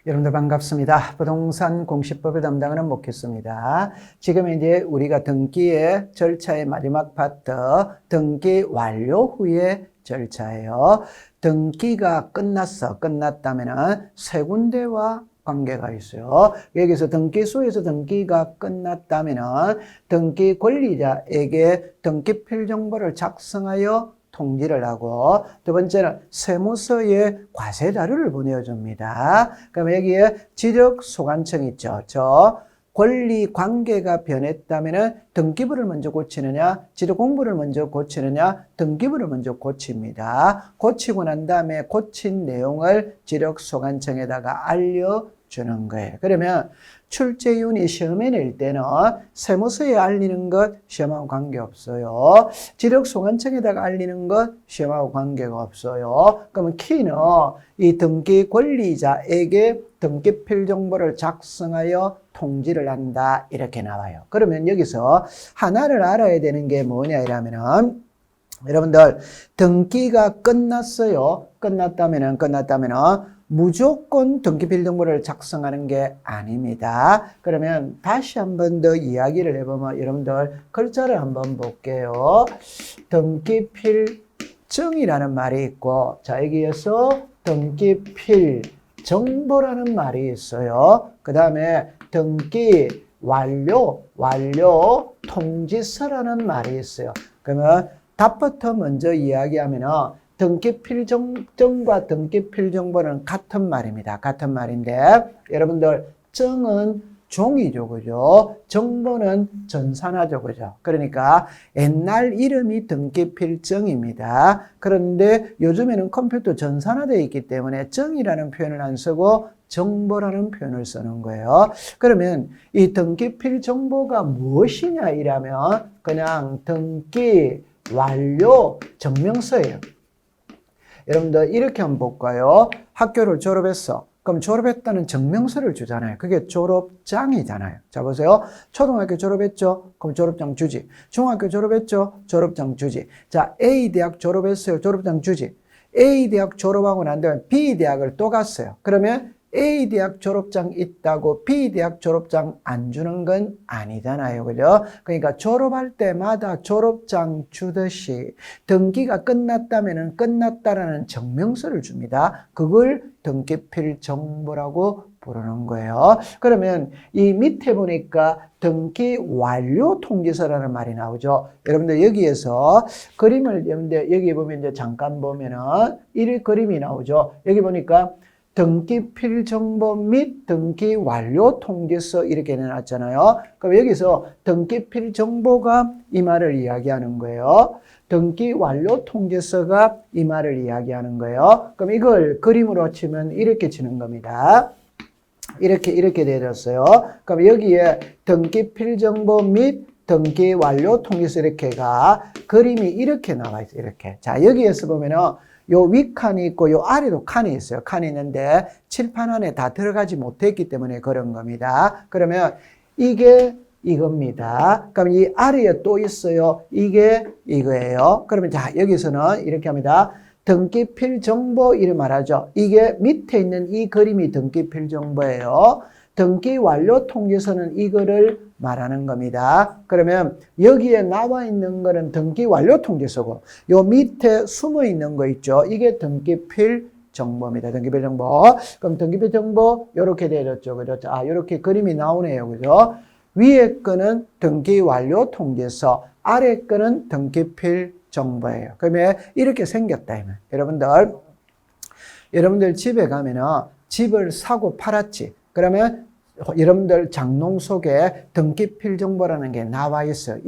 여러분들 반갑습니다. 부동산 공시법을 담당하는 목회수입니다. 지금 이제 우리가 등기의 절차의 마지막 파트, 등기 완료 후의 절차예요. 등기가 끝났다면은 세 군데와 관계가 있어요. 여기서 등기소에서 등기가 끝났다면은 등기 권리자에게 등기필 정보를 작성하여 통지를 하고, 두 번째는 세무서에 과세 자료를 보내줍니다. 그럼 여기에 지적 소관청 있죠. 저 권리 관계가 변했다면은 등기부를 먼저 고치느냐, 지적 공부를 먼저 고치느냐, 등기부를 먼저 고칩니다. 고치고 난 다음에 고친 내용을 지적 소관청에다가 알려주는 거예요. 그러면 출제위원이 시험에 낼 때는 세무서에 알리는 것 시험하고 관계없어요. 지력소관청에다가 알리는 것 시험하고 관계가 없어요. 그러면 키는 이 등기 권리자에게 등기필 정보를 작성하여 통지를 한다, 이렇게 나와요. 그러면 여기서 하나를 알아야 되는 게 뭐냐 이러면은, 여러분들 등기가 끝났어요. 끝났다면은 무조건 등기필 정보를 작성하는 게 아닙니다. 그러면 다시 한 번 더 이야기를 해보면, 여러분들 글자를 한번 볼게요. 등기필정이라는 말이 있고, 자 여기에서 등기필 정보라는 말이 있어요. 그 다음에 등기 완료 통지서라는 말이 있어요. 그러면 답부터 먼저 이야기하면은, 등기필정과 등기필정보는 같은 말입니다. 같은 말인데, 여러분들 정은 종이죠, 그죠? 정보는 전산화죠, 그죠? 그러니까 옛날 이름이 등기필정입니다. 그런데 요즘에는 컴퓨터 전산화되어 있기 때문에 정이라는 표현을 안 쓰고 정보라는 표현을 쓰는 거예요. 그러면 이 등기필정보가 무엇이냐 이라면 그냥 등기 완료 증명서예요. 여러분들 이렇게 한번 볼까요? 학교를 졸업했어. 그럼 졸업했다는 증명서를 주잖아요. 그게 졸업장이잖아요. 자 보세요. 초등학교 졸업했죠? 그럼 졸업장 주지. 중학교 졸업했죠? 졸업장 주지. 자, A 대학 졸업했어요. 졸업장 주지. A 대학 졸업하고 난 다음에 B 대학을 또 갔어요. 그러면 A 대학 졸업장 있다고 B 대학 졸업장 안 주는 건 아니잖아요. 그죠? 그러니까 졸업할 때마다 졸업장 주듯이 등기가 끝났다면은 끝났다라는 증명서를 줍니다. 그걸 등기필 정보라고 부르는 거예요. 그러면 이 밑에 보니까 등기 완료 통지서라는 말이 나오죠. 여러분들 여기에서 그림을 여기 보면 이제 잠깐 보면은 이 그림이 나오죠. 여기 보니까 등기필 정보 및 등기 완료 통지서 이렇게 내놨잖아요. 그럼 여기서 등기필 정보가 이 말을 이야기하는 거예요. 등기 완료 통지서가 이 말을 이야기하는 거예요. 그럼 이걸 그림으로 치면 이렇게 치는 겁니다. 이렇게 되어졌어요. 그럼 여기에 등기필 정보 및 등기 완료 통지서 이렇게가 그림이 이렇게 나와 있어요. 이렇게. 자, 여기에서 보면은 요 윗칸이 있고 요 아래도 칸이 있어요. 칸이 있는데 칠판 안에 다 들어가지 못했기 때문에 그런 겁니다. 그러면 이게 이겁니다. 그럼 이 아래에 또 있어요. 이게 이거예요. 그러면 자, 여기서는 이렇게 합니다. 등기필 정보 이를 말하죠. 이게 밑에 있는 이 그림이 등기필 정보예요. 등기 완료 통지서는 이거를 말하는 겁니다. 그러면 여기에 나와 있는 거는 등기 완료 통지서고, 요 밑에 숨어 있는 거 있죠. 이게 등기필 정보입니다. 등기필 정보. 그럼 등기필 정보 요렇게 되어졌죠. 그죠? 아, 요렇게 그림이 나오네요. 그죠? 위에 거는 등기 완료 통지서, 아래 거는 등기필 정보예요. 그러면 이렇게 생겼다. 여러분들 집에 가면은 집을 사고 팔았지. 그러면 여러분들 장롱 속에 등기필 정보라는 게 나와 있어요.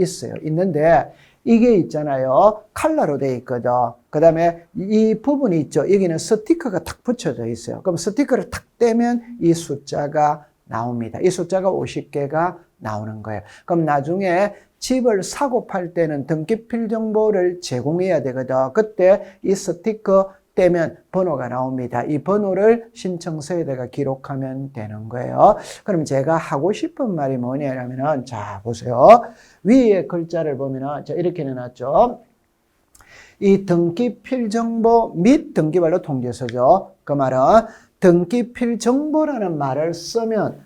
있는데 이게 있잖아요. 칼라로 되어 있거든. 그 다음에 이 부분이 있죠. 여기는 스티커가 탁 붙여져 있어요. 그럼 스티커를 탁 떼면 이 숫자가 나옵니다. 이 숫자가 50개가 나오는 거예요. 그럼 나중에 집을 사고 팔 때는 등기필 정보를 제공해야 되거든. 그때 이 스티커 떼면 번호가 나옵니다. 이 번호를 신청서에다가 기록하면 되는 거예요. 그럼 제가 하고 싶은 말이 뭐냐면은, 자, 보세요. 위에 글자를 보면은, 자, 이렇게 내놨죠. 이 등기필 정보 및 등기완료 통지서죠. 그 말은 등기필 정보라는 말을 쓰면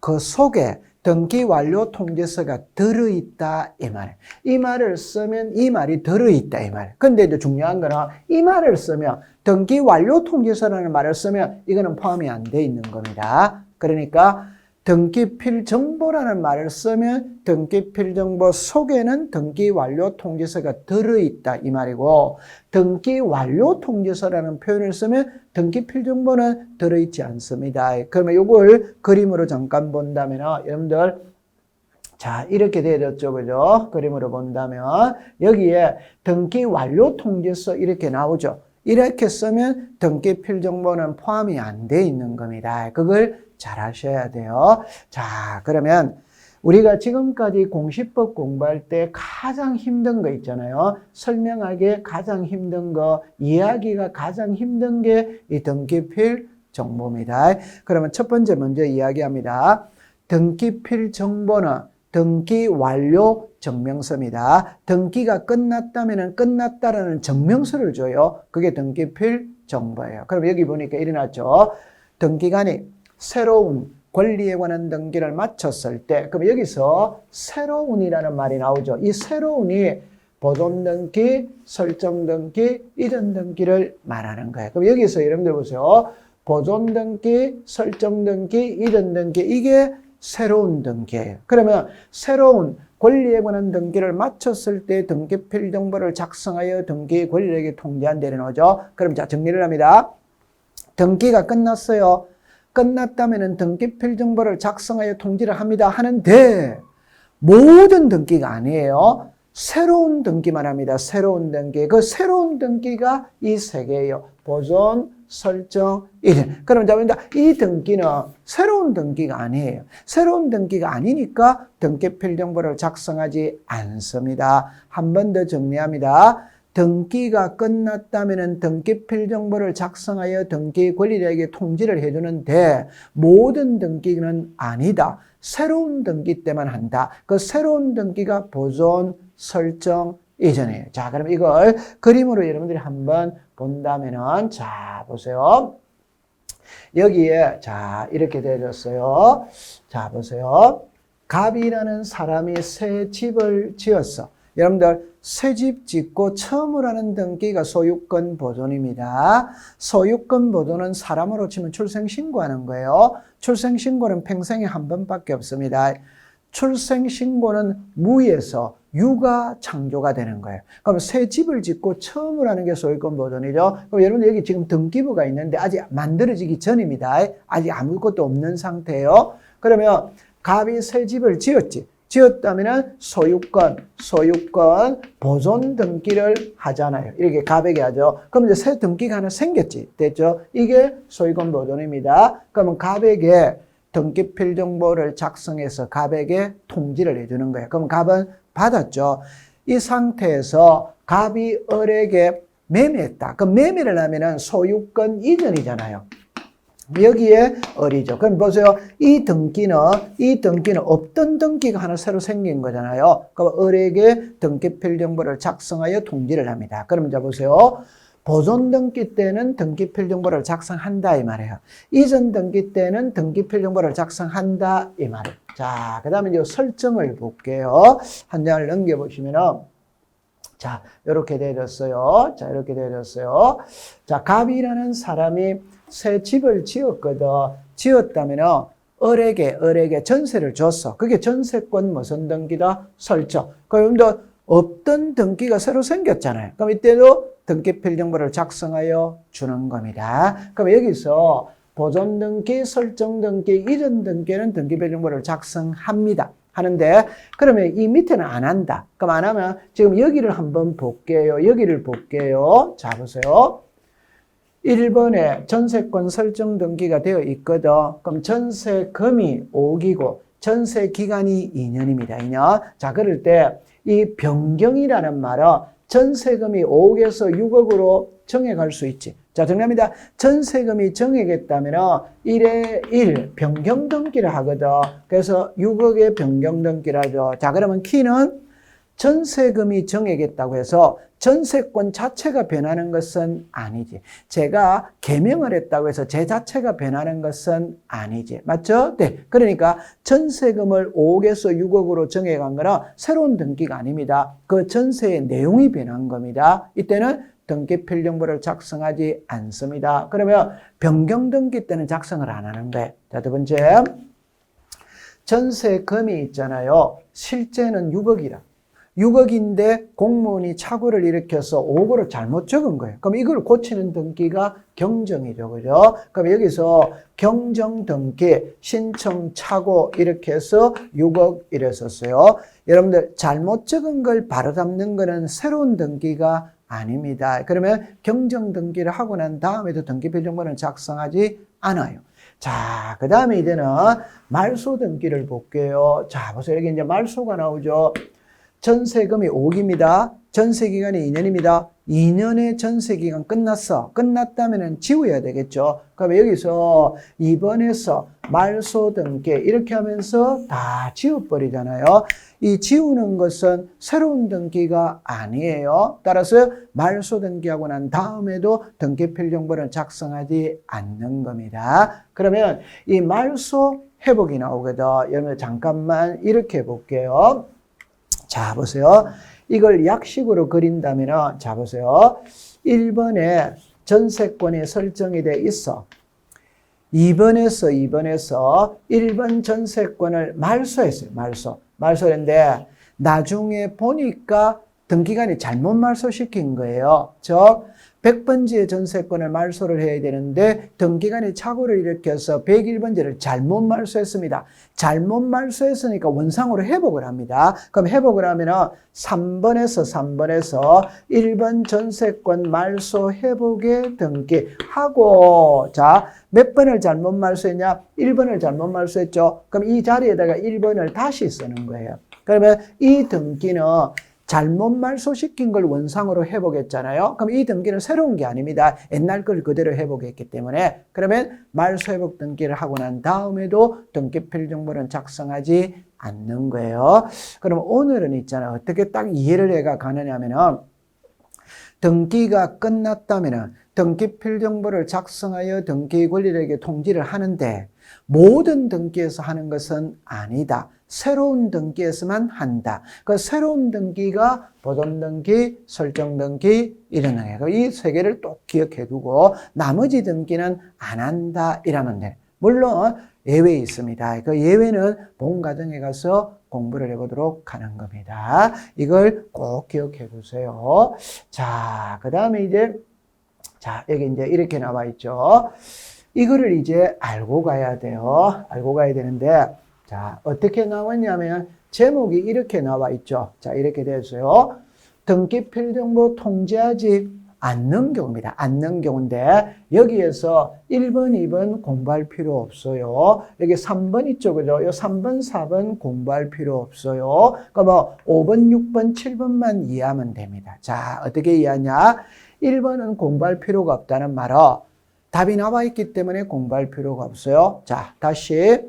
그 속에 등기 완료 통지서가 들어있다 이 말. 이 말을 쓰면 이 말이 들어있다 이 말. 근데 이제 중요한 거는 이 말을 쓰면 등기 완료 통지서라는 말을 쓰면 이거는 포함이 안 돼 있는 겁니다. 그러니까 등기필 정보라는 말을 쓰면 등기필 정보 속에는 등기 완료 통지서가 들어있다 이 말이고, 등기 완료 통지서라는 표현을 쓰면 등기필 정보는 들어있지 않습니다. 그러면 이걸 그림으로 잠깐 본다면 여러분들 자 이렇게 되어졌죠, 그죠? 그림으로 본다면 여기에 등기 완료 통지서 이렇게 나오죠. 이렇게 쓰면 등기필 정보는 포함이 안 돼 있는 겁니다. 그걸 잘 하셔야 돼요. 자, 그러면 우리가 지금까지 공시법 공부할 때 가장 힘든 거 있잖아요. 설명하기 가장 힘든 거, 이해하기가 가장 힘든 게 이 등기필 정보입니다. 그러면 첫 번째 먼저 이야기합니다. 등기필 정보는 등기 완료 증명서입니다. 등기가 끝났다면 끝났다라는 증명서를 줘요. 그게 등기필 정보예요. 그럼 여기 보니까 일어났죠. 등기관이 새로운 권리에 관한 등기를 마쳤을 때, 그럼 여기서 새로운이라는 말이 나오죠. 이 새로운이 보존 등기, 설정 등기, 이전 등기를 말하는 거예요. 그럼 여기서 여러분들 보세요. 보존 등기, 설정 등기, 이전 등기, 이게 새로운 등기예요. 그러면 새로운 권리에 관한 등기를 마쳤을 때 등기필 정보를 작성하여 등기 권리에게 통지한 데를 넣죠. 그럼 자 정리를 합니다. 등기가 끝났어요. 끝났다면 등기필 정보를 작성하여 통지를 합니다. 하는데 모든 등기가 아니에요. 새로운 등기만 합니다. 새로운 등기. 그 새로운 등기가 이 세 개예요. 보존, 설정, 이전. 그럼 이 등기는 새로운 등기가 아니에요. 새로운 등기가 아니니까 등기필 정보를 작성하지 않습니다. 한 번 더 정리합니다. 등기가 끝났다면 등기필 정보를 작성하여 등기 권리자에게 통지를 해주는데 모든 등기는 아니다. 새로운 등기 때만 한다. 그 새로운 등기가 보존, 설정, 이전이에요. 자, 그럼 이걸 그림으로 여러분들이 한번 본다면은 자, 보세요. 여기에 자, 이렇게 되어졌어요. 자, 보세요. 갑이라는 사람이 새 집을 지었어. 여러분들 새 집 짓고 처음으로 하는 등기가 소유권 보존입니다. 소유권 보존은 사람으로 치면 출생신고하는 거예요. 출생신고는 평생에 한 번밖에 없습니다. 출생신고는 무에서 유가 창조가 되는 거예요. 그럼 새 집을 짓고 처음으로 하는 게 소유권 보존이죠. 그럼 여러분 여기 지금 등기부가 있는데 아직 만들어지기 전입니다. 아직 아무것도 없는 상태예요. 그러면 갑이 새 집을 지었지. 지었다면 소유권 보존 등기를 하잖아요. 이렇게 갑에게 하죠. 그럼 이제 새 등기가 하나 생겼지. 됐죠? 이게 소유권 보존입니다. 그러면 갑에게 등기필 정보를 작성해서 갑에게 통지를 해주는 거예요. 그럼 갑은 받았죠. 이 상태에서 갑이 을에게 매매했다. 그럼 매매를 하면은 소유권 이전이잖아요. 여기에 을이죠. 그럼 보세요. 이 등기는 없던 등기가 하나 새로 생긴 거잖아요. 그럼 을에게 등기필 정보를 작성하여 통지를 합니다. 그럼 이제 보세요. 보존 등기 때는 등기필 정보를 작성한다 이 말이에요. 이전 등기 때는 등기필 정보를 작성한다 이 말이에요. 자, 그 다음에 이제 설정을 볼게요. 한 장을 넘겨보시면은 자, 이렇게 되어졌어요. 자, 이렇게 되어졌어요. 자, 갑이라는 사람이 새 집을 지었거든. 지었다면 을에게 전세를 줬어. 그게 전세권 무슨 등기다? 설정. 그럼 없던 등기가 새로 생겼잖아요. 그럼 이때도 등기필 정보를 작성하여 주는 겁니다. 그럼 여기서 보존 등기, 설정 등기, 이전 등기는 등기필 정보를 작성합니다. 하는데 그러면 이 밑에는 안 한다. 그럼 안 하면 지금 여기를 한번 볼게요. 여기를 볼게요. 자, 보세요. 1번에 전세권 설정 등기가 되어 있거든. 그럼 전세금이 5억이고 전세 기간이 2년입니다. 2년. 자, 그럴 때 이 변경이라는 말은 전세금이 5억에서 6억으로 정해갈 수 있지. 자, 정리합니다. 전세금이 정해겠다면 1에 1 변경 등기를 하거든. 그래서 6억의 변경 등기를 하죠. 자, 그러면 키는 전세금이 정해겠다고 해서 전세권 자체가 변하는 것은 아니지. 제가 개명을 했다고 해서 제 자체가 변하는 것은 아니지. 맞죠? 네. 그러니까 전세금을 5억에서 6억으로 정해간 거는 새로운 등기가 아닙니다. 그 전세의 내용이 변한 겁니다. 이때는 등기필령부를 작성하지 않습니다. 그러면 변경등기 때는 작성을 안 하는 거예요. 자, 두 번째. 전세금이 있잖아요. 실제는 6억이라. 6억인데 공무원이 착오를 일으켜서 5억으로 잘못 적은 거예요. 그럼 이걸 고치는 등기가 경정이죠. 그죠? 그럼 여기서 경정 등기, 신청 착오 이렇게 해서 6억 이래 썼어요. 여러분들 잘못 적은 걸 바로 잡는 거는 새로운 등기가 아닙니다. 그러면 경정 등기를 하고 난 다음에도 등기필령부는 작성하지 않아요. 자, 그 다음에 이제는 말소 등기를 볼게요. 자, 보세요. 여기 이제 말소가 나오죠. 전세금이 5억입니다. 전세기간이 2년입니다. 2년의 전세기간 끝났어. 끝났다면 지워야 되겠죠. 그럼 여기서 2번에서 말소 등기 이렇게 하면서 다 지워버리잖아요. 이 지우는 것은 새로운 등기가 아니에요. 따라서 말소 등기하고 난 다음에도 등기필령부를 작성하지 않는 겁니다. 그러면 이 말소 회복이 나오거든. 여러분 잠깐만 이렇게 볼게요. 자, 보세요. 이걸 약식으로 그린다면, 자, 보세요. 1번에 전세권이 설정이 돼 있어. 2번에서 1번 전세권을 말소했어요. 말소했는데, 나중에 보니까 등기관이 잘못 말소시킨 거예요. 즉, 100번지의 전세권을 말소를 해야 되는데 등기관이 착오를 일으켜서 101번지를 잘못 말소했습니다. 잘못 말소했으니까 원상으로 회복을 합니다. 그럼 회복을 하면 3번에서 1번 전세권 말소 회복에 등기하고, 자, 몇 번을 잘못 말소했냐? 1번을 잘못 말소했죠. 그럼 이 자리에다가 1번을 다시 쓰는 거예요. 그러면 이 등기는 잘못 말소시킨 걸 원상으로 회복했잖아요. 그럼 이 등기는 새로운 게 아닙니다. 옛날 걸 그대로 회복했기 때문에. 그러면 말소 회복 등기를 하고 난 다음에도 등기필정보는 작성하지 않는 거예요. 그럼 오늘은 있잖아요. 어떻게 딱 이해를 해가 가느냐면은 등기가 끝났다면은 등기필정보를 작성하여 등기 권리자에게 통지를 하는데 모든 등기에서 하는 것은 아니다. 새로운 등기에서만 한다. 그 새로운 등기가 보존등기, 설정등기 이런 거예요. 이 세 개를 또 기억해 두고 나머지 등기는 안 한다 이러면 돼요. 물론 예외 있습니다. 그 예외는 본과정에 가서 공부를 해보도록 하는 겁니다. 이걸 꼭 기억해 두세요. 자, 그 다음에 이제 자, 여기 이제 이렇게 나와 있죠. 이거를 이제 알고 가야 돼요. 알고 가야 되는데, 자, 어떻게 나왔냐면, 제목이 이렇게 나와 있죠. 자, 이렇게 됐어요. 등기필정보 통지하지 않는 경우입니다. 않는 경우인데, 여기에서 1번, 2번 공부할 필요 없어요. 여기 3번 있죠. 그죠? 이 3번, 4번 공부할 필요 없어요. 그러니까 뭐, 5번, 6번, 7번만 이해하면 됩니다. 자, 어떻게 이해하냐? 1번은 공부할 필요가 없다는 말은 답이 나와 있기 때문에 공부할 필요가 없어요. 자, 다시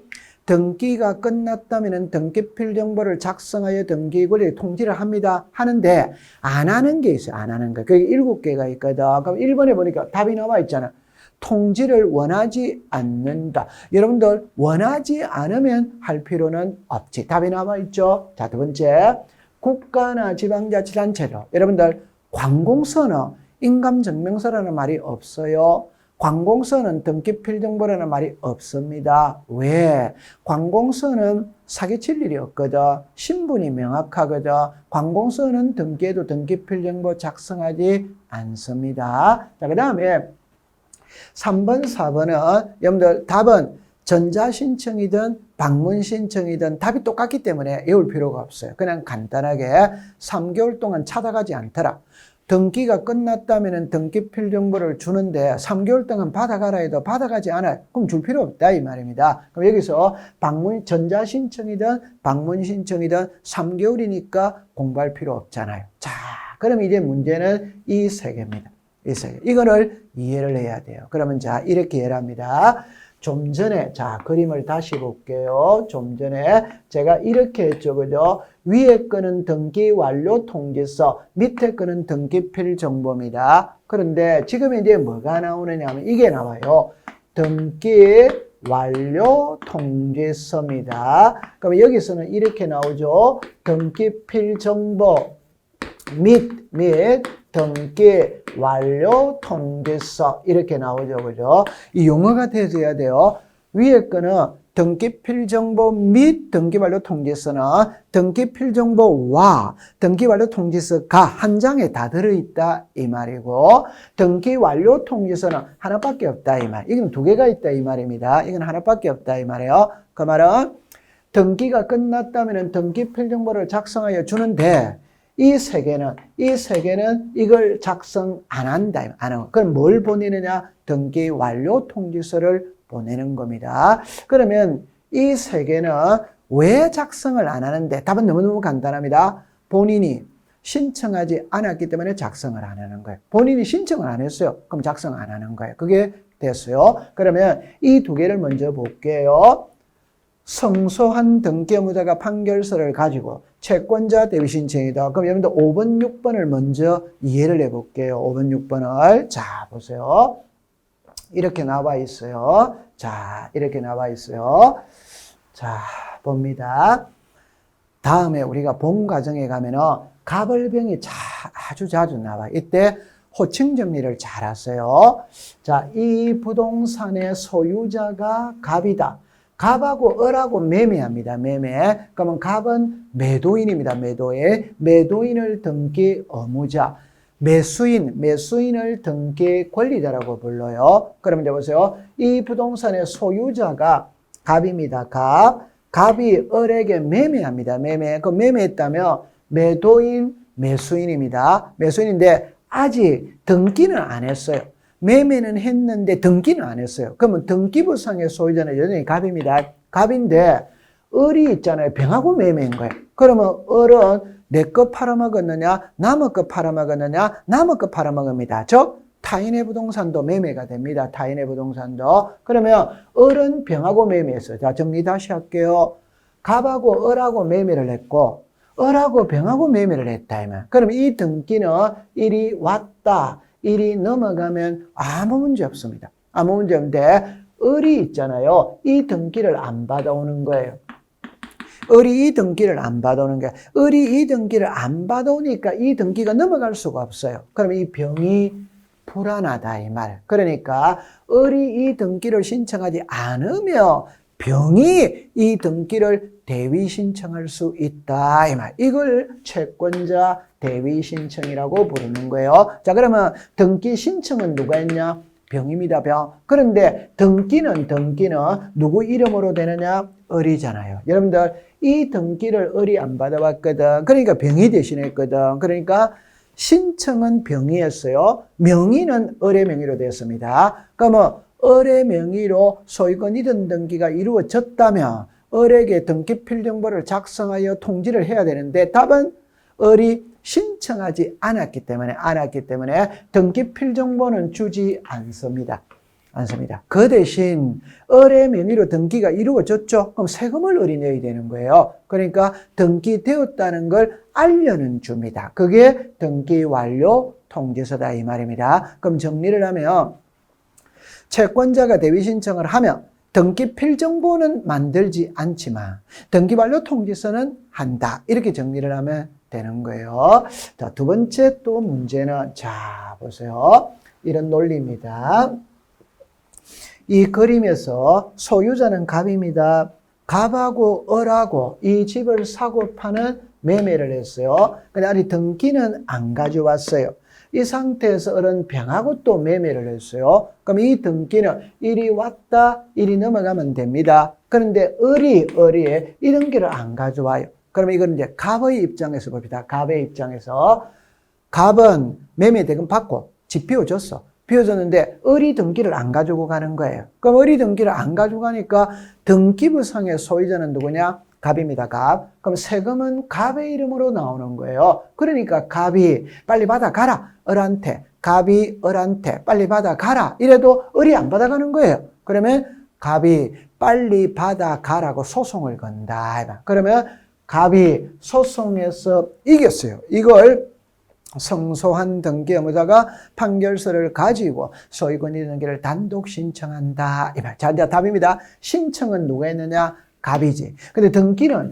등기가 끝났다면 등기필정보를 작성하여 등기권리 통지를 합니다. 하는데 안 하는 게 있어요. 안 하는 거. 그게 7개가 있거든. 그럼 1번에 보니까 답이 나와 있잖아. 통지를 원하지 않는다. 여러분들 원하지 않으면 할 필요는 없지. 답이 나와 있죠. 자, 두 번째. 국가나 지방자치단체로 여러분들 관공서는 인감증명서라는 말이 없어요. 관공서는 등기필정보라는 말이 없습니다. 왜? 관공서는 사기칠 일이 없거든. 신분이 명확하거든. 관공서는 등기에도 등기필정보 작성하지 않습니다. 자, 그 다음에 3번, 4번은 여러분들 답은 전자신청이든 방문신청이든 답이 똑같기 때문에 외울 필요가 없어요. 그냥 간단하게 3개월 동안 찾아가지 않더라. 등기가 끝났다면 등기필정보를 주는데 3개월 동안 받아가라 해도 받아가지 않아요. 그럼 줄 필요 없다 이 말입니다. 그럼 여기서 전자신청이든 방문신청이든 3개월이니까 공부할 필요 없잖아요. 자, 그럼 이제 문제는 이 세 개입니다. 이 세 개. 이거를 이해를 해야 돼요. 그러면 자, 이렇게 이해를 합니다. 좀 전에, 자, 그림을 다시 볼게요. 좀 전에 제가 이렇게 했죠. 그죠? 위에 거는 등기 완료 통지서, 밑에 거는 등기 필 정보입니다. 그런데 지금 이제 뭐가 나오느냐 하면 이게 나와요. 등기 완료 통지서입니다. 그럼 여기서는 이렇게 나오죠. 등기 필 정보 및 등기 완료 통지서 이렇게 나오죠. 그죠? 이 용어가 돼야 돼요. 위에 거는 등기 필정보 및 등기 완료 통지서는 등기 필정보와 등기 완료 통지서가 한 장에 다 들어있다 이 말이고, 등기 완료 통지서는 하나밖에 없다 이 말. 이건 두 개가 있다 이 말입니다. 이건 하나밖에 없다 이 말이에요. 그 말은 등기가 끝났다면 등기 필정보를 작성하여 주는데 이 세 개는 이걸 작성 안 한다. 안 하고. 그럼 뭘 보내느냐? 등기 완료 통지서를 보내는 겁니다. 그러면 이 세 개는 왜 작성을 안 하는데? 답은 너무너무 간단합니다. 본인이 신청하지 않았기 때문에 작성을 안 하는 거예요. 본인이 신청을 안 했어요. 그럼 작성 안 하는 거예요. 그게 됐어요. 그러면 이 두 개를 먼저 볼게요. 성소한 등기 의무자가 판결서를 가지고 채권자 대위 신청이다. 그럼 여러분들 5번, 6번을 먼저 이해를 해볼게요. 5번, 6번을. 자, 보세요. 이렇게 나와 있어요. 자, 이렇게 나와 있어요. 자, 봅니다. 다음에 우리가 본 과정에 가면은 가벌병이 아주 자주 나와요. 이때 호칭 정리를 잘 하세요. 자, 이 부동산의 소유자가 갑이다. 갑하고 을하고 매매합니다. 매매. 그러면 갑은 매도인입니다. 매도인. 매도인을 등기 의무자. 매수인을 등기 권리자라고 불러요. 그러면 이제 보세요. 이 부동산의 소유자가 갑입니다. 갑이 을에게 매매합니다. 매매. 그 매매했다면 매도인, 매수인입니다. 매수인인데 아직 등기는 안 했어요. 매매는 했는데 등기는 안 했어요. 그러면 등기부상의 소유자는 여전히 갑입니다. 갑인데 을이 있잖아요. 병하고 매매인 거예요. 그러면 을은 내 거 팔아먹었느냐, 남의 거 팔아먹었느냐, 남의 거 팔아먹습니다. 즉 타인의 부동산도 매매가 됩니다. 타인의 부동산도. 그러면 을은 병하고 매매했어요. 자, 정리 다시 할게요. 갑하고 을하고 매매를 했고 을하고 병하고 매매를 했다. 그럼 이 등기는 일이 왔다. 일이 넘어가면 아무 문제 없습니다. 아무 문제 없는데 을이 있잖아요. 이 등기를 안 받아오는 거예요. 을이 이 등기를 안 받아오는 거예요. 을이 이 등기를 안 받아오니까 이 등기가 넘어갈 수가 없어요. 그러면 이 병이 불안하다 이 말. 그러니까 을이 이 등기를 신청하지 않으며 병이 이 등기를 대위 신청할 수 있다 이 말. 이걸 채권자 대위 신청이라고 부르는 거예요. 자, 그러면 등기 신청은 누가 했냐? 병입니다. 병. 그런데 등기는 누구 이름으로 되느냐? 을이잖아요. 여러분들 이 등기를 을이 안 받아봤거든. 그러니까 병이 대신했거든. 그러니까 신청은 병이 했어요. 명의는 을의 명의로 되었습니다. 그러면 을의 명의로 소유권 이전 등기가 이루어졌다면 을에게 등기 필정보를 작성하여 통지를 해야 되는데 답은 을이 신청하지 않았기 때문에 등기 필정보는 주지 않습니다. 그 대신 을의 명의로 등기가 이루어졌죠. 그럼 세금을 을이 내야 되는 거예요. 그러니까 등기되었다는 걸 알려는 줍니다. 그게 등기 완료 통지서다 이 말입니다. 그럼 정리를 하면 채권자가 대위 신청을 하면 등기 필정보는 만들지 않지만 등기 완료 통지서는 한다. 이렇게 정리를 하면 되는 거예요. 자, 두 번째 또 문제는 자, 보세요. 이런 논리입니다. 이 그림에서 소유자는 갑입니다. 갑하고 을하고 이 집을 사고 파는 매매를 했어요. 근데 아직 등기는 안 가져왔어요. 이 상태에서 을은 병하고 또 매매를 했어요. 그럼 이 등기는 일이 왔다, 일이 넘어가면 됩니다. 그런데 을이 이 등기를 안 가져와요. 그러면 이건 이제 갑의 입장에서 봅니다. 갑의 입장에서 갑은 매매 대금 받고 집 비워줬어. 비워줬는데 을이 등기를 안 가지고 가는 거예요. 그럼 을이 등기를 안 가지고 가니까 등기부상의 소유자는 누구냐? 갑입니다. 갑. 그럼 세금은 갑의 이름으로 나오는 거예요. 그러니까 갑이 빨리 받아가라. 을한테. 갑이 을한테 빨리 받아가라. 이래도 을이 안 받아가는 거예요. 그러면 갑이 빨리 받아가라고 소송을 건다. 그러면 갑이 소송에서 이겼어요. 이걸 성소한 등기 의무자가 판결서를 가지고 소유권이 등기를 단독 신청한다. 자, 이제 답입니다. 신청은 누가 했느냐? 갑이지. 근데 등기는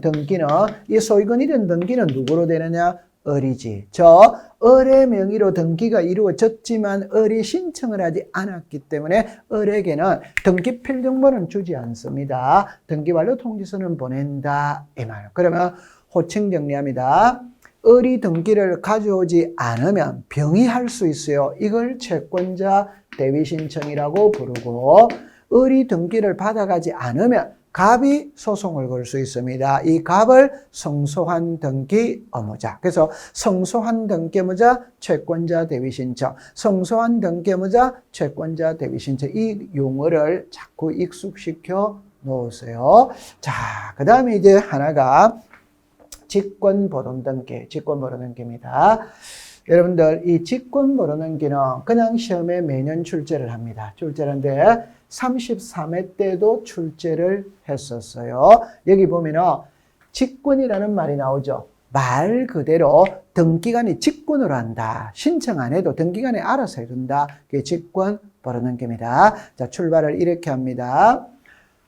이 소유권 이전 등기는 누구로 되느냐? 을이지. 저 을의 명의로 등기가 이루어졌지만 을이 신청을 하지 않았기 때문에 을에게는 등기 필정보는 주지 않습니다. 등기 완료 통지서는 보낸다. 이 말. 그러면 호칭 정리합니다. 을이 등기를 가져오지 않으면 병의할 수 있어요. 이걸 채권자 대위 신청이라고 부르고, 을이 등기를 받아가지 않으면 갑이 소송을 걸 수 있습니다. 이 갑을 성소한 등기 의무자. 그래서 성소한 등기 의무자, 채권자 대위 신청, 성소한 등기 의무자, 채권자 대위 신청, 이 용어를 자꾸 익숙시켜 놓으세요. 자, 그 다음에 이제 하나가 직권보존등기입니다. 여러분들 이 직권보존등기는 그냥 시험에 매년 출제를 합니다. 출제하는데 33회 때도 출제를 했었어요. 여기 보면은 직권이라는 말이 나오죠. 말 그대로 등기관이 직권으로 한다. 신청 안 해도 등기관이 알아서 해준다. 그게 직권보존등기입니다. 자, 출발을 이렇게 합니다.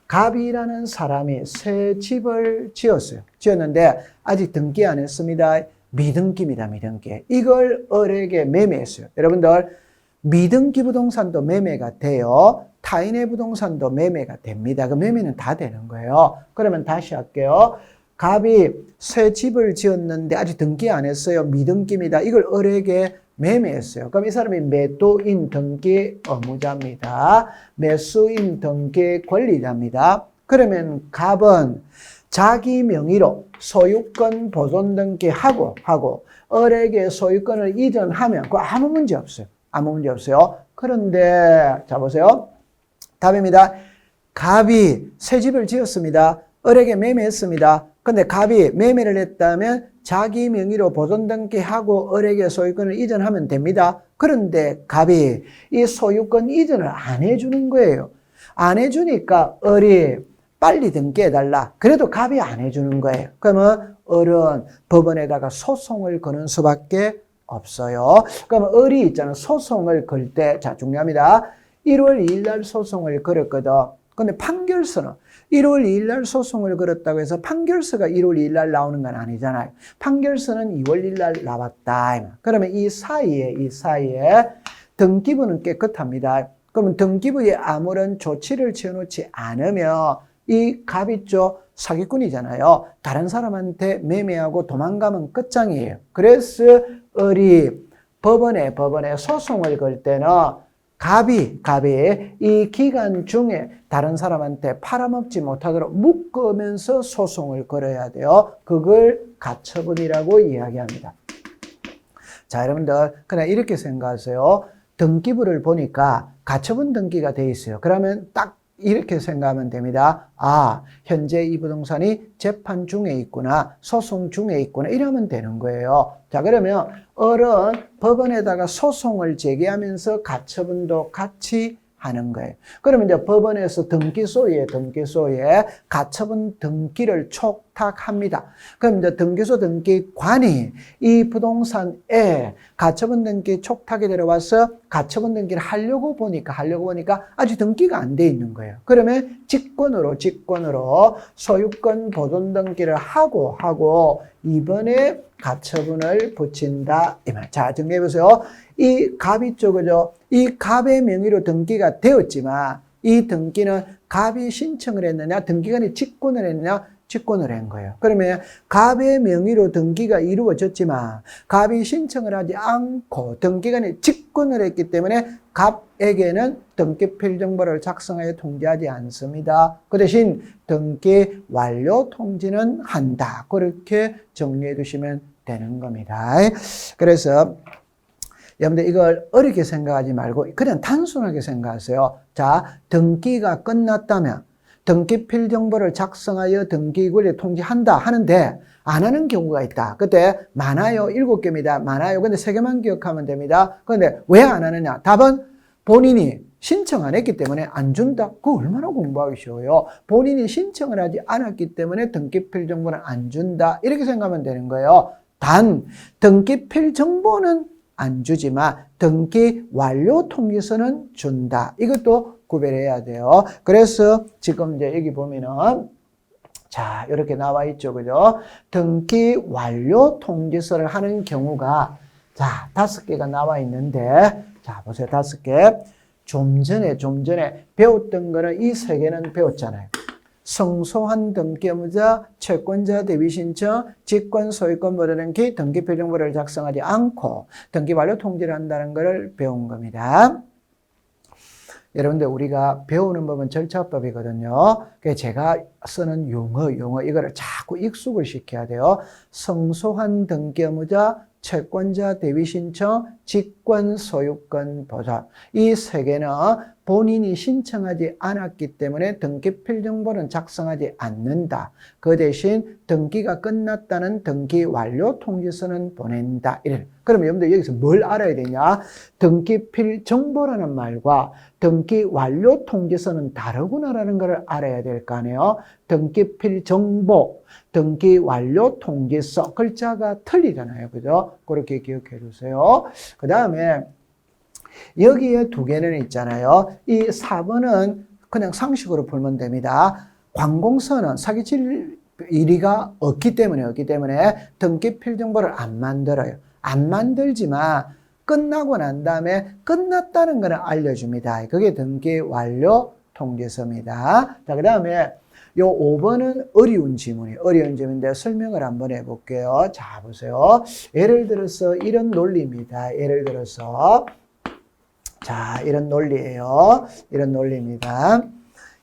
갑이라는 사람이 새 집을 지었어요. 지었는데 아직 등기 안 했습니다. 미등기입니다. 미등기. 이걸 을에게 매매했어요. 여러분들 미등기 부동산도 매매가 돼요. 타인의 부동산도 매매가 됩니다. 그 매매는 다 되는 거예요. 그러면 다시 할게요. 갑이 새 집을 지었는데 아직 등기 안 했어요. 미등기입니다. 이걸 을에게 매매했어요. 그럼 이 사람이 매도인 등기 의무자입니다. 매수인 등기 권리자입니다. 그러면 갑은 자기 명의로 소유권 보존 등기하고 을에게 소유권을 이전하면 그거 아무 문제 없어요. 아무 문제 없어요. 그런데 자 보세요. 답입니다. 갑이 새 집을 지었습니다. 을에게 매매했습니다. 근데 갑이 매매를 했다면 자기 명의로 보존 등기하고 을에게 소유권을 이전하면 됩니다. 그런데 갑이 이 소유권 이전을 안 해주는 거예요. 안 해주니까 을이 빨리 등기해달라. 그래도 갑이 안 해주는 거예요. 그러면 을은 법원에다가 소송을 거는 수밖에 없어요. 그러면 을이 있잖아요. 소송을 걸 때, 자, 중요합니다. 1월 2일 날 소송을 걸었거든. 근데 판결서는 1월 2일 날 소송을 걸었다고 해서 판결서가 1월 2일 날 나오는 건 아니잖아요. 판결서는 2월 1일 날 나왔다. 그러면 이 사이에 등기부는 깨끗합니다. 그러면 등기부에 아무런 조치를 취해놓지 않으면 이 갑이 죠 사기꾼이잖아요. 다른 사람한테 매매하고 도망가면 끝장이에요. 그래서 을이 법원에 소송을 걸 때는 갑이 이 기간 중에 다른 사람한테 팔아먹지 못하도록 묶으면서 소송을 걸어야 돼요. 그걸 가처분이라고 이야기합니다. 자, 여러분들 그냥 이렇게 생각하세요. 등기부를 보니까 가처분 등기가 돼 있어요. 그러면 딱 이렇게 생각하면 됩니다. 아, 현재 이 부동산이 재판 중에 있구나, 소송 중에 있구나, 이러면 되는 거예요. 자, 그러면 을은 법원에다가 소송을 제기하면서 가처분도 같이 하는 거예요. 그러면 이제 법원에서 등기소에 가처분 등기를 촉탁합니다. 그럼 이제 등기소 등기관이 이 부동산에 가처분 등기 촉탁이 들어와서 가처분 등기를 하려고 보니까 아직 등기가 안 돼 있는 거예요. 그러면 직권으로 소유권 보존 등기를 하고 이번에 가처분을 붙인다. 이 말. 자, 정리해 보세요. 이 갑이 쪽이죠. 이 갑의 명의로 등기가 되었지만 이 등기는 갑이 신청을 했느냐, 등기관이 직권을 했느냐, 직권을 한 거예요. 그러면 갑의 명의로 등기가 이루어졌지만 갑이 신청을 하지 않고 등기관이 직권을 했기 때문에 갑에게는 등기 필정보를 작성하여 통지하지 않습니다. 그 대신 등기 완료 통지는 한다. 그렇게 정리해 두시면 되는 겁니다. 그래서 여러분들 이걸 어렵게 생각하지 말고 그냥 단순하게 생각하세요. 자, 등기가 끝났다면 등기 필정보를 작성하여 등기 권리에 통지한다 하는데 안 하는 경우가 있다. 그때 많아요. 7개입니다. 많아요. 근데 3개만 기억하면 됩니다. 그런데 왜 안 하느냐? 답은 본인이 신청 안 했기 때문에 안 준다? 그거 얼마나 공부하기 쉬워요. 본인이 신청을 하지 않았기 때문에 등기필 정보는 안 준다. 이렇게 생각하면 되는 거예요. 단, 등기필 정보는 안 주지만 등기 완료 통지서는 준다. 이것도 구별해야 돼요. 그래서 지금 이제 여기 보면은 자, 이렇게 나와 있죠. 그죠? 등기 완료 통지서를 하는 경우가 자, 5개가 나와 있는데 자, 보세요. 5개. 좀 전에 배웠던 거는 이 3개는 배웠잖아요. 성소한 등기 의무자, 채권자 대위 신청, 직권 소유권 모르는 기 등기필 정보를 작성하지 않고 등기 완료 통지를 한다는 것을 배운 겁니다. 여러분들 우리가 배우는 법은 절차법이거든요. 그래서 제가 쓰는 용어 이거를 자꾸 익숙을 시켜야 돼요. 성소한 등기 의무자, 채권자 대위 신청, 직권 소유권 보전. 이 3개는 본인이 신청하지 않았기 때문에 등기필 정보는 작성하지 않는다. 그 대신 등기가 끝났다는 등기 완료 통지서는 보낸다. 그러면 여러분들 여기서 뭘 알아야 되냐? 등기필 정보라는 말과 등기 완료 통지서는 다르구나라는 걸 알아야 될 거 아니에요. 등기필 정보, 등기 완료 통지서 글자가 틀리잖아요. 그죠? 그렇게 기억해 주세요. 그 다음에 여기에 2개는 있잖아요. 이 4번은 그냥 상식으로 풀면 됩니다. 관공서는 사기칠 일이가 없기 때문에 등기필 정보를 안 만들어요. 안 만들지만 끝나고 난 다음에 끝났다는 것을 알려줍니다. 그게 등기 완료 통지서입니다. 자, 그 다음에 요 5번은 어려운 질문인데 설명을 한번 해볼게요. 자, 보세요. 예를 들어서 이런 논리입니다. 자, 이런 논리예요. 이런 논리입니다.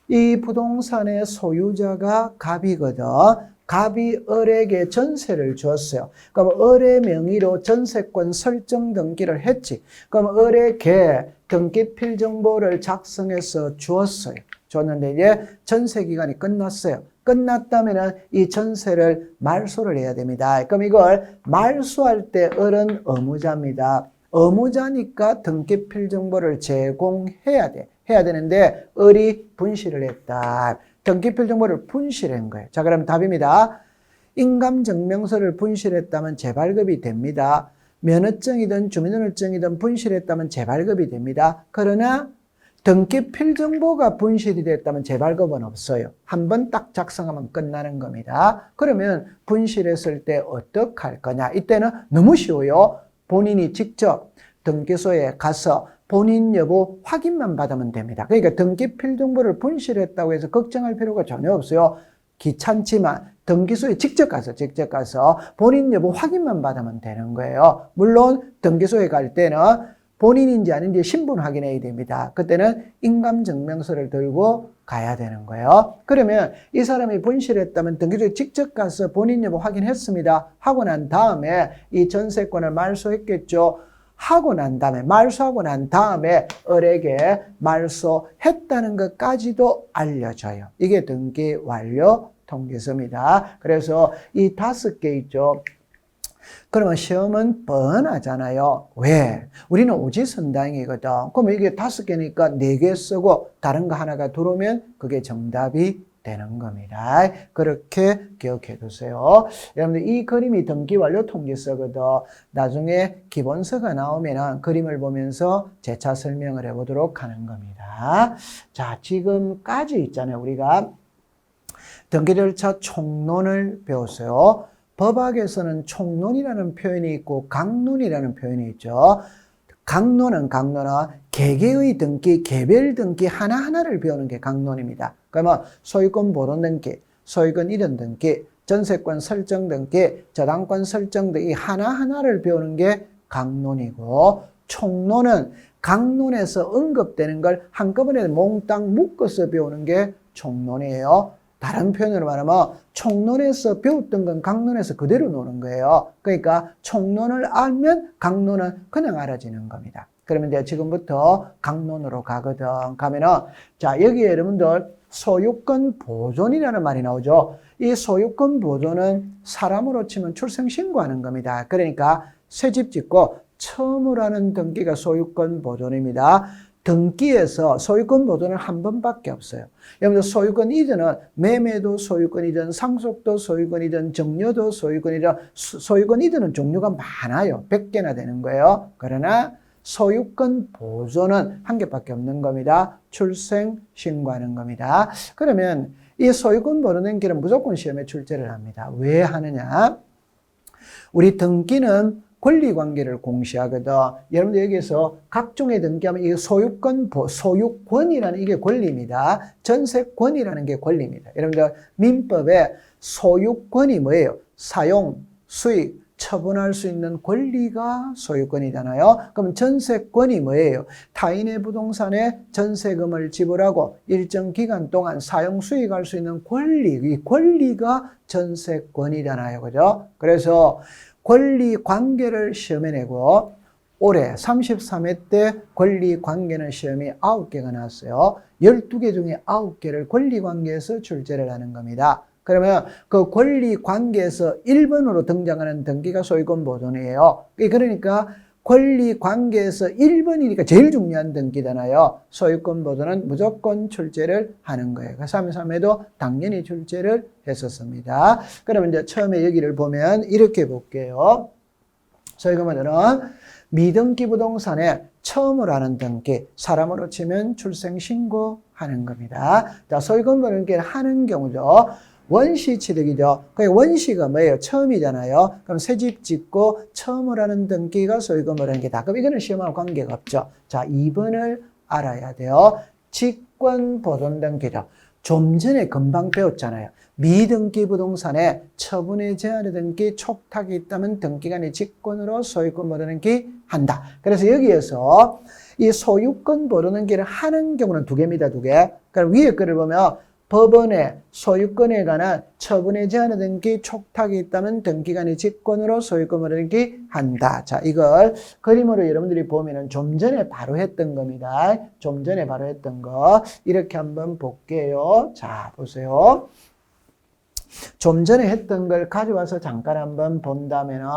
이 부동산의 소유자가 갑이거든. 갑이 을에게 전세를 줬어요. 그럼 을의 명의로 전세권 설정 등기를 했지. 그럼 을에게 등기필 정보를 작성해서 줬는데 이제 전세 기간이 끝났어요. 끝났다면 이 전세를 말소를 해야 됩니다. 그럼 이걸 말소할 때 을은 의무자입니다. 의무자니까 등기필 정보를 제공해야 돼. 해야 되는데 을이 분실을 했다. 등기필 정보를 분실한 거예요. 자, 그럼 답입니다. 인감증명서를 분실했다면 재발급이 됩니다. 면허증이든 주민등록증이든 분실했다면 재발급이 됩니다. 그러나 등기필 정보가 분실이 됐다면 재발급은 없어요. 한 번 딱 작성하면 끝나는 겁니다. 그러면 분실했을 때 어떻게 할 거냐? 이때는 너무 쉬워요. 본인이 직접 등기소에 가서 본인 여부 확인만 받으면 됩니다. 그러니까 등기필 정보를 분실했다고 해서 걱정할 필요가 전혀 없어요. 귀찮지만 등기소에 직접 가서 본인 여부 확인만 받으면 되는 거예요. 물론 등기소에 갈 때는 본인인지 아닌지 신분 확인해야 됩니다. 그때는 인감증명서를 들고 가야 되는 거예요. 그러면 이 사람이 분실했다면 등기소에 직접 가서 본인 여부 확인했습니다. 하고 난 다음에 이 전세권을 말소했겠죠. 말소하고 난 다음에 을에게 말소했다는 것까지도 알려줘요. 이게 등기 완료 통지서입니다. 그래서 이 5개 있죠. 그러면 시험은 뻔하잖아요. 왜? 우리는 오지선당이거든. 그럼 이게 5개니까 4개 쓰고 다른 거 하나가 들어오면 그게 정답이 되는 겁니다. 그렇게 기억해 두세요. 여러분들 이 그림이 등기 완료 통지서거든. 나중에 기본서가 나오면 그림을 보면서 재차 설명을 해보도록 하는 겁니다. 자, 지금까지 있잖아요. 우리가 등기 절차 총론을 배웠어요. 법학에서는 총론이라는 표현이 있고 강론이라는 표현이 있죠. 강론은 개개의 등기, 개별 등기 하나하나를 배우는 게 강론입니다. 그러면 소유권 보존 등기, 소유권 이전 등기, 전세권 설정 등기, 저당권 설정 등기 하나하나를 배우는 게 강론이고, 총론은 강론에서 언급되는 걸 한꺼번에 몽땅 묶어서 배우는 게 총론이에요. 다른 표현으로 말하면 총론에서 배웠던 건 강론에서 그대로 노는 거예요. 그러니까 총론을 알면 강론은 그냥 알아지는 겁니다. 그러면 이제 지금부터 강론으로 가면은 자, 여기에 여러분들 소유권 보존이라는 말이 나오죠. 이 소유권 보존은 사람으로 치면 출생 신고하는 겁니다. 그러니까 새집 짓고 처음으로 하는 등기가 소유권 보존입니다. 등기에서 소유권 보존은 한 번밖에 없어요. 여러분들 소유권 이전은 매매도 소유권 이전, 상속도 소유권 이전, 정려도 소유권 이전, 소유권 이전은 종류가 많아요. 100개나 되는 거예요. 그러나 소유권 보존은 한 개밖에 없는 겁니다. 출생 신고하는 겁니다. 그러면 이 소유권 보존 길은 무조건 시험에 출제를 합니다. 왜 하느냐? 우리 등기는 권리관계를 공시하거든. 여러분들 여기서 각종의 등기하면 이 소유권이라는 이게 권리입니다. 전세권이라는 게 권리입니다. 여러분들 민법에 소유권이 뭐예요? 사용, 수익, 처분할 수 있는 권리가 소유권이잖아요. 그럼 전세권이 뭐예요? 타인의 부동산에 전세금을 지불하고 일정 기간 동안 사용 수익할 수 있는 권리, 이 권리가 전세권이잖아요. 그죠? 그래서 권리 관계를 시험에 내고 올해 33회 때 권리 관계는 시험이 9개가 나왔어요. 12개 중에 9개를 권리 관계에서 출제를 하는 겁니다. 그러면 그 권리 관계에서 1번으로 등장하는 등기가 소유권 보존이에요. 그러니까 권리 관계에서 1번이니까 제일 중요한 등기잖아요. 소유권 보존은 무조건 출제를 하는 거예요. 33회도 당연히 출제를 했었습니다. 그러면 이제 처음에 여기를 보면 이렇게 볼게요. 소유권 보존은 미등기 부동산에 처음으로 하는 등기, 사람으로 치면 출생신고하는 겁니다. 자, 소유권 보존을 하는 경우죠. 원시 취득이죠. 그 원시가 뭐예요? 처음이잖아요. 그럼 새집 짓고 처음으로 하는 등기가 소유권 보존 등기다. 그럼 이거는 시험하고 관계가 없죠. 자, 2번을 알아야 돼요. 직권 보존 등기죠. 좀 전에 금방 배웠잖아요. 미등기 부동산에 처분의 제한의 등기 촉탁이 있다면 등기관이 직권으로 소유권 보존 등기 한다. 그래서 여기에서 이 소유권 보존 등기를 하는 경우는 2개입니다. 2개. 그럼 위에 거를 보면 법원의 소유권에 관한 처분의 제한의 등기 촉탁이 있다면 등기관이 직권으로 소유권 보존 등기 한다. 자, 이걸 그림으로 여러분들이 보면은 좀 전에 바로 했던 겁니다. 좀 전에 바로 했던 거. 이렇게 한번 볼게요. 자, 보세요. 좀 전에 했던 걸 가져와서 잠깐 한번 본다면은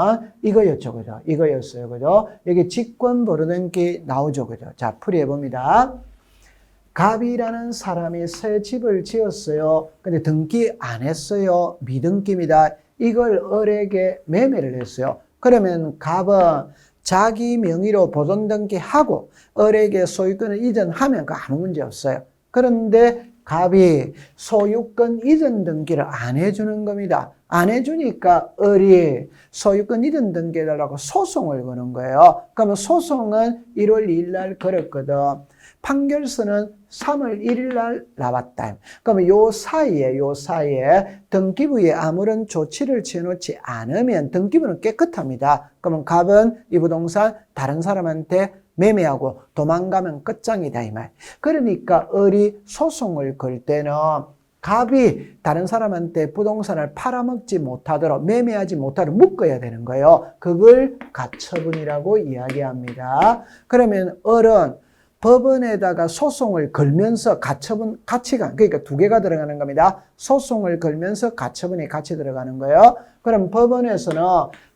이거였죠. 그죠? 이거였어요. 그죠? 여기 직권 보존 등기 나오죠. 그죠? 자, 풀이해 봅니다. 갑이라는 사람이 새 집을 지었어요. 근데 등기 안 했어요. 미등기입니다. 이걸 을에게 매매를 했어요. 그러면 갑은 자기 명의로 보존 등기하고 을에게 소유권을 이전하면 아무 문제 없어요. 그런데 갑이 소유권 이전 등기를 안 해주는 겁니다. 안 해주니까 을이 소유권 이전 등기해달라고 소송을 거는 거예요. 그러면 소송은 1월 2일 날 걸었거든. 판결서는 3월 1일 날 나왔다. 그러면 요 사이에 등기부에 아무런 조치를 취해놓지 않으면 등기부는 깨끗합니다. 그러면 갑은 이 부동산 다른 사람한테 매매하고 도망가면 끝장이다 이 말. 그러니까 을이 소송을 걸 때는 갑이 다른 사람한테 부동산을 팔아먹지 못하도록 매매하지 못하도록 묶어야 되는 거예요. 그걸 가처분이라고 이야기합니다. 그러면 을은 법원에다가 소송을 걸면서 가처분 가치가 그러니까 2개가 들어가는 겁니다. 소송을 걸면서 가처분이 같이 들어가는 거예요. 그럼 법원에서는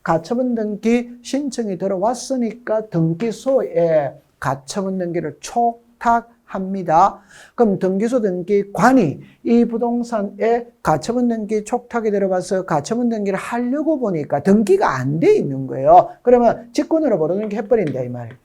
가처분 등기 신청이 들어왔으니까 등기소에 가처분 등기를 촉탁합니다. 그럼 등기소 등기관이 이 부동산에 가처분 등기 촉탁이 들어가서 가처분 등기를 하려고 보니까 등기가 안 돼 있는 거예요. 그러면 직권으로 보존 등기 해버린다 이 말이에요.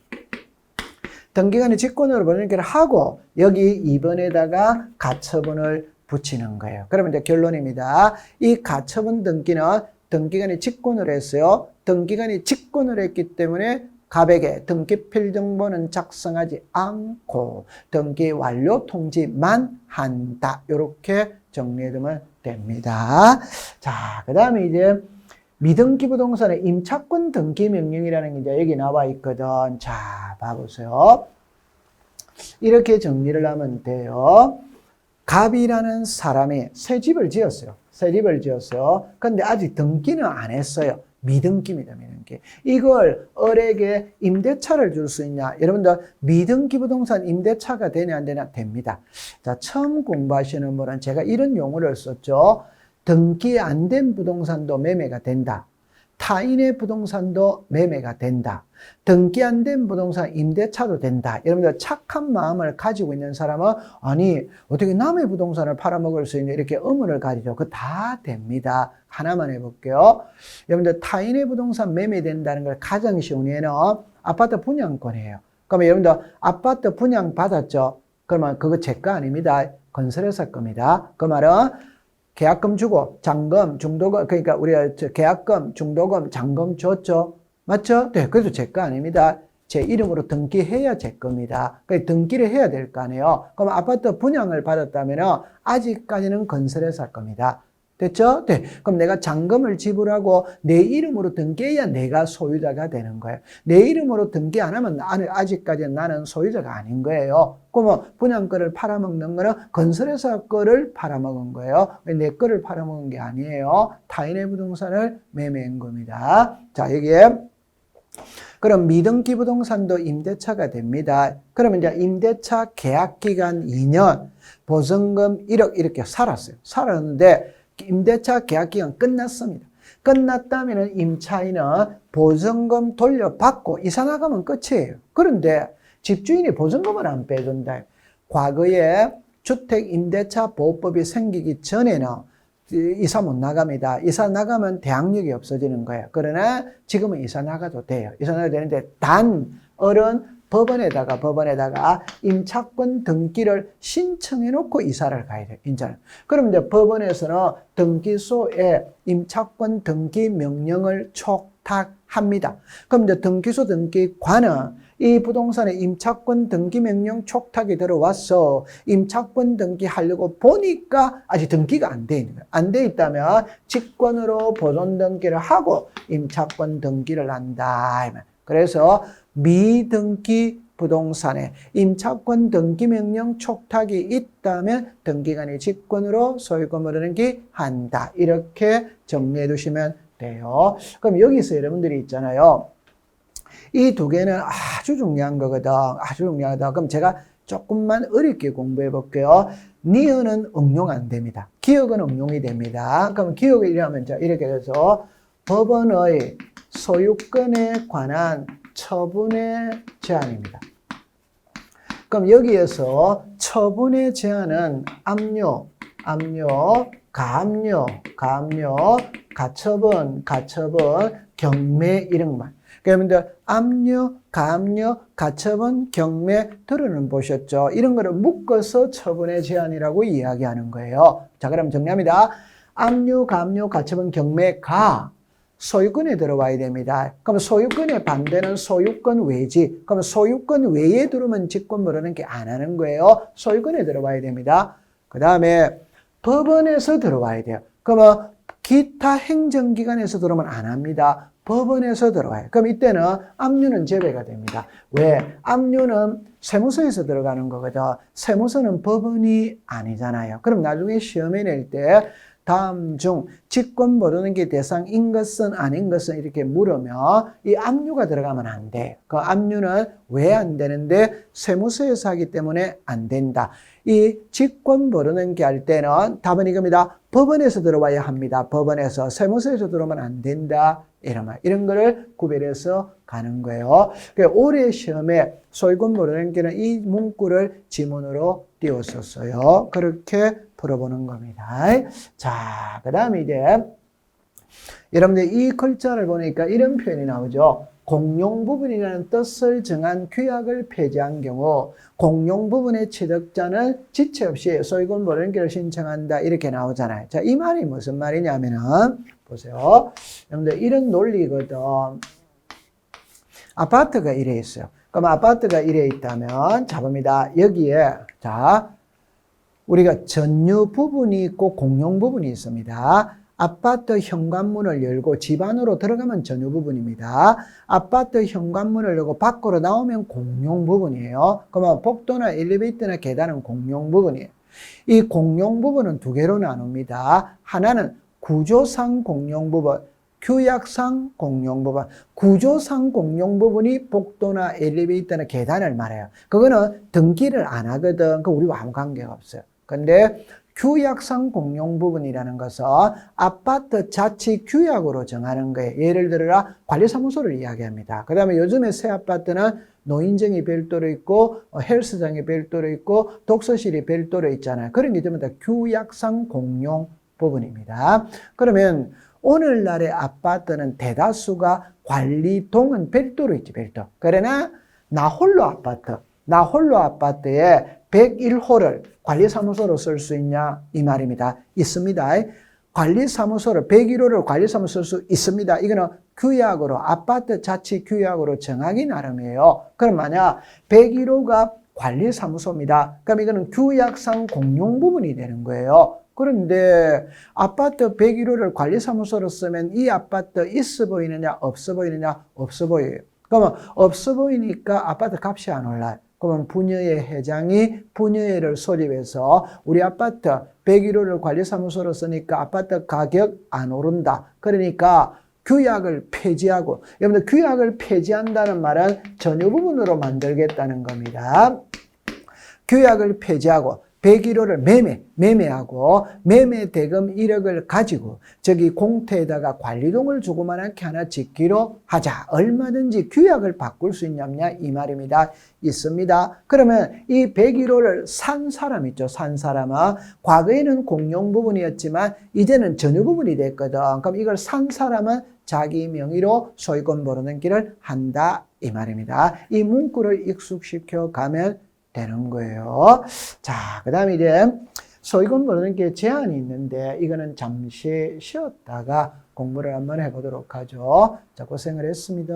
등기관이 직권으로 보존 등기를 하고 여기 2번에다가 가처분을 붙이는 거예요. 그러면 이제 결론입니다. 이 가처분 등기는 등기관이 직권을 했어요. 등기관이 직권을 했기 때문에 갑에게 등기 필정본은 작성하지 않고 등기 완료 통지만 한다. 이렇게 정리해두면 됩니다. 자, 그 다음에 이제 미등기 부동산의 임차권 등기 명령이라는 게 이제 여기 나와 있거든. 자, 봐보세요. 이렇게 정리를 하면 돼요. 갑이라는 사람이 새 집을 지었어요. 새 집을 지었어요. 근데 아직 등기는 안 했어요. 미등기입니다. 미등기. 이걸 을에게 임대차를 줄 수 있냐? 여러분들 미등기 부동산 임대차가 되냐 안 되냐? 됩니다. 자, 처음 공부하시는 분은 제가 이런 용어를 썼죠. 등기 안 된 부동산도 매매가 된다. 타인의 부동산도 매매가 된다. 등기 안 된 부동산 임대차도 된다. 여러분들 착한 마음을 가지고 있는 사람은 아니 어떻게 남의 부동산을 팔아먹을 수 있는 이렇게 의문을 가지죠. 그거 다 됩니다. 하나만 해볼게요. 여러분들 타인의 부동산 매매된다는 걸 가장 쉬운 예는 아파트 분양권이에요. 그러면 여러분들 아파트 분양 받았죠. 그러면 그거 제 거 아닙니다. 건설회사 겁니다. 그 말은 계약금 주고 잔금, 중도금, 그러니까 우리가 계약금, 중도금, 잔금 줬죠. 맞죠? 네, 그래도 제 거 아닙니다. 제 이름으로 등기해야 제 겁니다. 그러니까 등기를 해야 될 거 아니에요. 그럼 아파트 분양을 받았다면 아직까지는 건설회사 겁니다. 됐죠? 네. 그럼 내가 잔금을 지불하고 내 이름으로 등기해야 내가 소유자가 되는 거예요. 내 이름으로 등기 안 하면 아직까지는 나는 소유자가 아닌 거예요. 그러면 분양권을 팔아먹는 거는 건설회사 거를 팔아먹은 거예요. 내 거를 팔아먹은 게 아니에요. 타인의 부동산을 매매한 겁니다. 자, 여기에 그럼 미등기 부동산도 임대차가 됩니다. 그러면 이제 임대차 계약기간 2년, 보증금 1억 이렇게 살았는데 임대차 계약기간 끝났습니다. 끝났다면 임차인은 보증금 돌려받고 이사 나가면 끝이에요. 그런데 집주인이 보증금을 안 빼준다. 과거에 주택임대차보호법이 생기기 전에는 이사 못 나갑니다. 이사 나가면 대항력이 없어지는 거예요. 그러나 지금은 이사 나가도 돼요. 이사 나가도 되는데 단 법원에다가 임차권 등기를 신청해 놓고 이사를 가야 돼요. 인자는. 그럼 이제 법원에서는 등기소에 임차권 등기 명령을 촉탁합니다. 그럼 이제 등기소 등기관은 이 부동산에 임차권 등기 명령 촉탁이 들어와서 임차권 등기하려고 보니까 아직 등기가 안 돼 있는 거예요. 안 돼 있다면 직권으로 보존 등기를 하고 임차권 등기를 한다. 그래서 미등기 부동산에 임차권 등기 명령 촉탁이 있다면 등기관이 직권으로 소유권을 등기한다. 이렇게 정리해 두시면 돼요. 그럼 여기서 여러분들이 있잖아요. 이 두 개는 아주 중요한 거거든. 아주 중요하다. 그럼 제가 조금만 어렵게 공부해 볼게요. 니은은 응용 안 됩니다. 기억은 응용이 됩니다. 그럼 기억을 이러면 이렇게 돼서 법원의 소유권에 관한 처분의 제한입니다. 그럼 여기에서 처분의 제한은 압류, 가압류, 가처분, 경매 이런 말. 그러면 압류, 가압류, 가처분, 경매 들어는 보셨죠? 이런 거를 묶어서 처분의 제한이라고 이야기하는 거예요. 자, 그럼 정리합니다. 압류, 가압류, 가처분, 경매, 소유권에 들어와야 됩니다. 그럼 소유권의 반대는 소유권 외지. 그럼 소유권 외에 들어오면 직권 모르는 게 안 하는 거예요. 소유권에 들어와야 됩니다. 그 다음에 법원에서 들어와야 돼요. 그러면 기타 행정기관에서 들어오면 안 합니다. 법원에서 들어와요. 그럼 이때는 압류는 제외가 됩니다. 왜? 압류는 세무서에서 들어가는 거거든. 세무서는 법원이 아니잖아요. 그럼 나중에 시험에 낼 때 다음 중 직권 모르는 게 대상인 것은 아닌 것은 이렇게 물으면 이 압류가 들어가면 안 돼. 그 압류는 왜 안 되는데 세무서에서 하기 때문에 안 된다. 이 직권 모르는 게 할 때는 답은 이겁니다. 법원에서 들어와야 합니다. 법원에서. 세무서에서 들어오면 안 된다. 이런 거를 구별해서 가는 거예요. 올해 시험에 소유권 모르는 게는 이 문구를 지문으로 띄웠었어요. 그렇게 풀어보는 겁니다. 자, 그 다음에 이제 여러분들 이 글자를 보니까 이런 표현이 나오죠. 공용 부분이라는 뜻을 정한 규약을 폐지한 경우 공용 부분의 취득자는 지체 없이 소유권 모르는기를 신청한다. 이렇게 나오잖아요. 자, 이 말이 무슨 말이냐면은 보세요. 여러분들 이런 논리거든. 아파트가 이래 있어요. 그럼 아파트가 이래 있다면 자 봅니다. 여기에 자 우리가 전유 부분이 있고 공용 부분이 있습니다. 아파트 현관문을 열고 집 안으로 들어가면 전유 부분입니다. 아파트 현관문을 열고 밖으로 나오면 공용 부분이에요. 그러면 복도나 엘리베이터나 계단은 공용 부분이에요. 이 공용 부분은 두 개로 나눕니다. 하나는 구조상 공용 부분, 규약상 공용 부분. 구조상 공용 부분이 복도나 엘리베이터나 계단을 말해요. 그거는 등기를 안 하거든. 그 우리와 아무 관계가 없어요. 근데 규약상 공용 부분이라는 것은 아파트 자치 규약으로 정하는 거예요. 예를 들어라 관리사무소를 이야기합니다. 그 다음에 요즘에 새 아파트는 노인정이 별도로 있고 헬스장이 별도로 있고 독서실이 별도로 있잖아요. 그런 게 전부 다 규약상 공용 부분입니다. 그러면 오늘날의 아파트는 대다수가 관리동은 별도로 있지, 별도. 그러나 나 홀로 아파트에 101호를 관리사무소로 쓸 수 있냐 이 말입니다. 있습니다. 관리사무소를 101호를 관리사무소로 쓸 수 있습니다. 이거는 규약으로 아파트 자치 규약으로 정하기 나름이에요. 그럼 만약 101호가 관리사무소입니다. 그럼 이거는 규약상 공용 부분이 되는 거예요. 그런데 아파트 101호를 관리사무소로 쓰면 이 아파트 있어 보이느냐 없어 보이느냐 없어 보여요. 그러면 없어 보이니까 아파트 값이 안 올라요. 그러면 분여회 회장이 분여회를 소집해서 우리 아파트 101호를 관리사무소로 쓰니까 아파트 가격 안 오른다. 그러니까 규약을 폐지하고, 여러분들 규약을 폐지한다는 말은 전유 부분으로 만들겠다는 겁니다. 규약을 폐지하고 101호를 매매하고 매매 대금 1억을 가지고 저기 공터에다가 관리동을 조그만하게 하나 짓기로 하자. 얼마든지 규약을 바꿀 수 있냐냐 이 말입니다. 있습니다. 그러면 이 101호를 산 사람 있죠. 산 사람은 과거에는 공용 부분이었지만 이제는 전유 부분이 됐거든. 그럼 이걸 산 사람은 자기 명의로 소유권 벌어넘기를 한다 이 말입니다. 이 문구를 익숙시켜 가면 되는 거예요. 자, 그 다음에 이제 소유권 벌어넘기에 제한이 있는데 이거는 잠시 쉬었다가 공부를 한번 해보도록 하죠. 자, 고생을 했습니다.